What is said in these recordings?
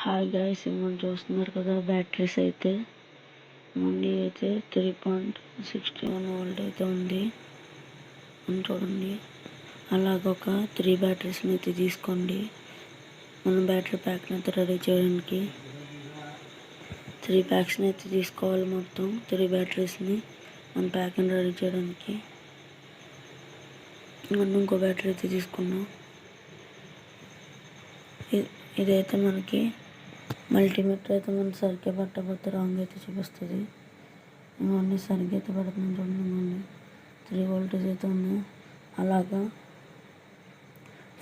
Hi guys, మనం చూస్తున్నారు కదా బ్యాటరీస్ అయితే ముందు అయితే 3.61 వోల్ట్ అయితే ఉంది చూడండి. అలాగొక 3 బ్యాటరీస్ని అయితే తీసుకోండి. మనం బ్యాటరీ ప్యాక్ని అయితే రెడీ చేయడానికి 3 ప్యాక్స్ని అయితే తీసుకోవాలి. మొత్తం 3 బ్యాటరీస్ని మన ప్యాక్ని రెడీ చేయడానికి. ఇంకో బ్యాటరీ అయితే తీసుకున్నాం. ఇదైతే మనకి మల్టీమీటర్ అయితే మనం సరిగ్గా పట్టకపోతే రాంగ్ అయితే చూపిస్తుంది. ఇవన్నీ సరిగ్గా అయితే పడుతుంది చూడండి. ఇవన్నీ 3 వోల్టేజ్ అయితే ఉన్నాయి. అలాగా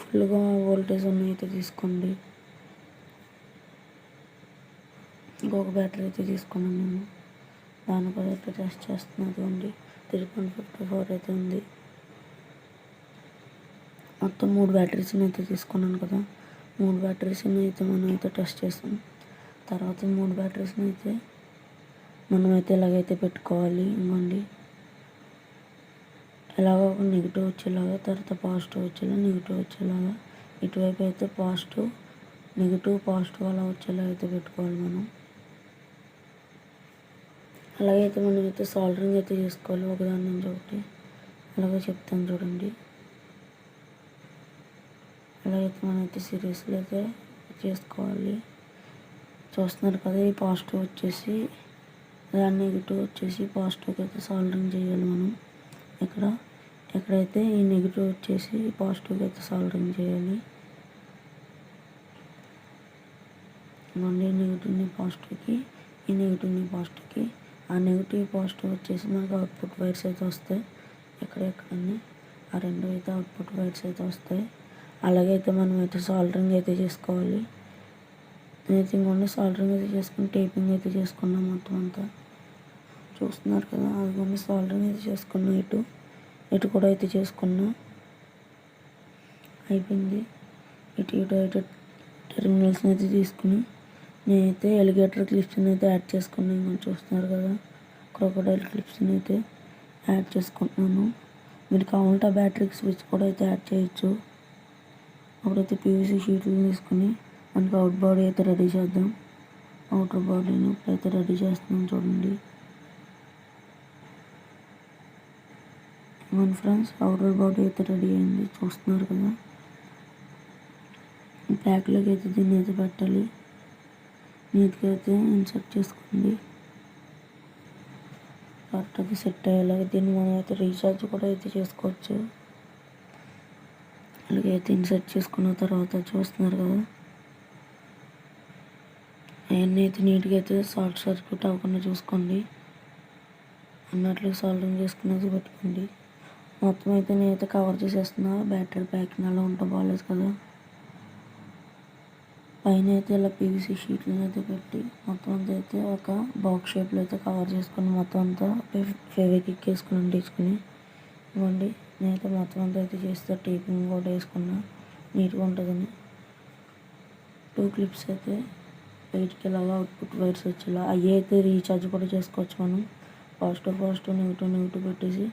ఫుల్గా వోల్టేజ్ ఉన్నాయి అయితే తీసుకోండి. ఇంకొక బ్యాటరీ అయితే తీసుకున్నాను నేను. దాని కూడా అయితే టెస్ట్ చేస్తున్నది ఉంది. 3.54 అయితే ఉంది. మొత్తం 3 బ్యాటరీస్ని అయితే తీసుకున్నాను కదా. 3 బ్యాటరీస్ని అయితే మనం అయితే టెస్ట్ చేస్తాం. తర్వాత 3 బ్యాటరీస్ని అయితే మనమైతే ఇలాగైతే పెట్టుకోవాలి. ఇవ్వండి, ఎలాగో ఒక నెగిటివ్ వచ్చేలాగా, తర్వాత పాజిటివ్ వచ్చేలా, నెగిటివ్ వచ్చేలాగా, ఇటువైపు అయితే పాజిటివ్, నెగిటివ్, పాజిటివ్ అలా వచ్చేలా అయితే పెట్టుకోవాలి మనం. అలాగైతే మనం అయితే సాల్డరింగ్ అయితే చేసుకోవాలి ఒకదాని నుంచి ఒకటి. అలాగే చెప్తాను చూడండి. అలాగైతే మనమైతే సిరీస్లో అయితే చేసుకోవాలి. చూస్తున్నారు కదా, ఈ పాజిటివ్ వచ్చేసి దాని నెగిటివ్ వచ్చేసి పాజిటివ్కి అయితే సాల్డరింగ్ చేయాలి మనం. ఎక్కడైతే ఈ నెగిటివ్ వచ్చేసి పాజిటివ్కి అయితే సాల్డరింగ్ చేయాలి. మళ్ళీ నెగిటివ్ని పాజిటివ్కి, ఈ నెగిటివ్ని పాజిటివ్కి, ఆ నెగిటివ్ పాజిటివ్ వచ్చేసి మనకు అవుట్పుట్ వైర్స్ అయితే వస్తాయి. ఎక్కడెక్కడన్నీ ఆ రెండు అయితే అవుట్పుట్ వైర్స్ అయితే వస్తాయి. అలాగైతే మనం అయితే సాల్డరింగ్ అయితే చేసుకోవాలి. నేనైతే ఇంకొన్ని సాల్డరింగ్ అయితే చేసుకుని టేపింగ్ అయితే చేసుకున్నాం మొత్తం అంతా. చూస్తున్నారు కదా, అది కొన్ని సాల్డరింగ్ అయితే చేసుకున్నాం. ఇటు కూడా అయితే చేసుకున్నా, అయిపోయింది. ఇటు టెర్మినల్స్ని అయితే తీసుకుని నేనైతే ఎలిగేటర్ క్లిప్స్ని అయితే యాడ్ చేసుకున్నాను. ఇంకొంచెం చూస్తున్నారు కదా, క్రొకోడైల్ క్లిప్స్ని అయితే యాడ్ చేసుకుంటున్నాను. మీరు కావాలంటే ఆ బ్యాటరీకి స్విచ్ కూడా అయితే యాడ్ చేయొచ్చు. అప్పుడైతే పీవీసీ షీట్లు తీసుకుని మనకి అవుట్ బాడీ అయితే రెడీ చేద్దాం. అవుటర్ బాడీని ఇప్పుడైతే రెడీ చేస్తున్నాం చూడండి. మన ఫ్రెండ్స్, అవుటర్ బాడీ అయితే రెడీ అయింది. చూస్తున్నారు కదా, ప్యాక్లోకి అయితే దీన్ని అయితే పెట్టాలి. నీట్గా అయితే ఇన్సర్ట్ చేసుకోండి. కరెక్ట్గా సెట్ అయ్యేలాగా దీన్ని మనం అయితే రీఛార్జ్ కూడా అయితే చేసుకోవచ్చు. అలాగే అయితే ఇన్సర్ట్ చేసుకున్న తర్వాత చూస్తున్నారు కదా, అవన్నీ అయితే నీట్గా అయితే షార్ట్ సర్క్యూట్ అవ్వకుండా చూసుకోండి. అన్నట్లు సాల్డరింగ్ చేసుకునేది పెట్టుకోండి. మొత్తం అయితే నేనైతే కవర్ చేసేస్తున్నా. బ్యాటరీ ప్యాక్ని అలా ఉంటే బాగాలేదు కదా. పైన అయితే ఇలా పీవీసీ షీట్లను అయితే పెట్టి మొత్తం అంతా అయితే ఒక బాక్స్ షేప్లో అయితే కవర్ చేసుకుని మొత్తం అంతా ఫెవిక్విక్ వేసుకుని అంటించుకుని ఇవ్వండి. నేనైతే మొత్తం అంతా అయితే చేస్తే టేపింగ్ కూడా వేసుకున్నా నీట్గా ఉంటుందని. 2 క్లిప్స్ అయితే బయటికి ఇలాగా అవుట్పుట్ వైర్స్ వచ్చేలా, అవి అయితే రీఛార్జ్ కూడా చేసుకోవచ్చు మనం. పాజిటివ్ నెగిటివ్ పెట్టేసి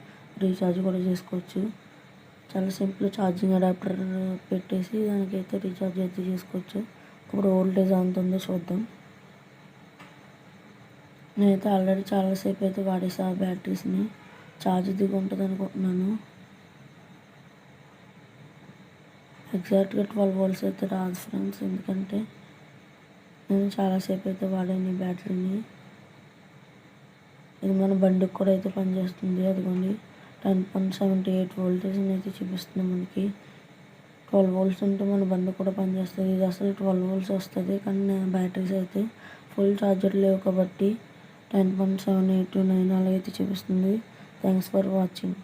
రీఛార్జ్ కూడా చేసుకోవచ్చు. చాలా సింపుల్. ఛార్జింగ్ అడాప్టర్ పెట్టేసి దానికైతే రీఛార్జ్ అయితే చేసుకోవచ్చు. ఇప్పుడు వోల్టేజ్ ఎంత ఉందో చూద్దాం. నేనైతే ఆల్రెడీ చాలాసేపు అయితే వాడేసా ఆ బ్యాటరీస్ని. ఛార్జ్ దిగి ఉంటుంది అనుకుంటున్నాను. ఎగ్జాక్ట్గా 12 వోల్ట్స్ అయితే రాదు ఫ్రెండ్స్, ఎందుకంటే నేను చాలాసేపు అయితే వాడాను ఈ బ్యాటరీని. ఇది మన బండికి కూడా అయితే పనిచేస్తుంది. అదిగోండి, 10.78 వోల్టేజ్ని అయితే చూపిస్తుంది మనకి. 12 వోల్ట్స్ ఉంటే మన బండి కూడా పనిచేస్తుంది. ఇది అసలు 12 వోల్ట్స్ వస్తుంది, కానీ బ్యాటరీస్ అయితే ఫుల్ ఛార్జర్ లేవు కాబట్టి 10.78 9 అలాగైతే చూపిస్తుంది. Thanks for watching.